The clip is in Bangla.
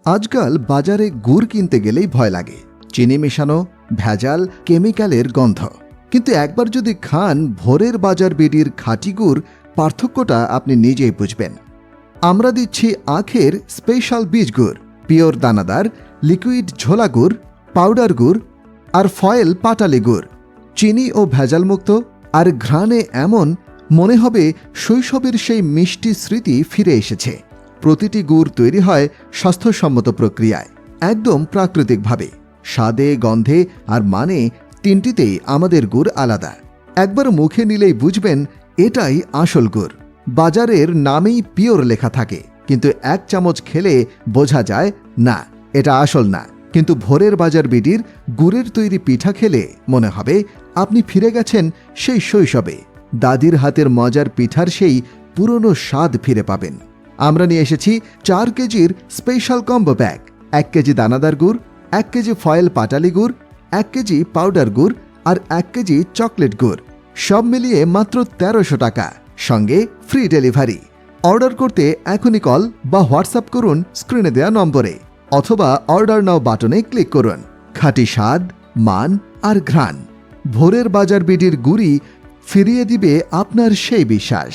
আজকাল বাজারে গুড় কিনতে গেলেই ভয় লাগে। চিনি মেশানো, ভেজাল, কেমিক্যালের গন্ধ। কিন্তু একবার যদি খান ভোরের বাজার বিডির খাঁটি গুড়, পার্থক্যটা আপনি নিজেই বুঝবেন। আমরা দিচ্ছি আখের স্পেশাল বীজ গুড়, পিওর দানাদার, লিকুইড ঝোলা গুড়, পাউডার গুড় আর ফয়েল পাটালি গুড়। চিনি ও ভেজালমুক্ত, আর ঘ্রাণে এমন মনে হবে শৈশবের সেই মিষ্টি স্মৃতি ফিরে এসেছে। প্রতিটি গুড় তৈরি হয় স্বাস্থ্যসম্মত প্রক্রিয়ায়, একদম প্রাকৃতিকভাবে। স্বাদে, গন্ধে আর মানে তিনটিতেই আমাদের গুড় আলাদা। একবার মুখে নিলেই বুঝবেন এটাই আসল গুড়। বাজারের নামেই পিওর লেখা থাকে, কিন্তু এক চামচ খেলে বোঝা যায় না এটা আসল না। কিন্তু ভোরের বাজার বিডির গুড়ের তৈরি পিঠা খেলে মনে হবে আপনি ফিরে গেছেন সেই শৈশবে। দাদির হাতের মজার পিঠার সেই পুরনো স্বাদ ফিরে পাবেন। আমরা নিয়ে এসেছি 4 কেজির স্পেশাল কম্বো প্যাক। 1 কেজি দানাদার গুড়, 1 কেজি ফয়েল পাটালি গুড়, 1 কেজি পাউডার গুড় আর 1 কেজি চকলেট গুড়। সব মিলিয়ে মাত্র 1300 টাকা, সঙ্গে ফ্রি ডেলিভারি। অর্ডার করতে এখনই কল বা হোয়াটসঅ্যাপ করুন স্ক্রিনে দেওয়া নম্বরে, অথবা অর্ডার নাও বাটনে ক্লিক করুন। খাঁটি স্বাদ, মান আর ঘ্রাণ। ভোরের বাজার বিডির গুড়ই ফিরিয়ে দিবে আপনার সেই বিশ্বাস।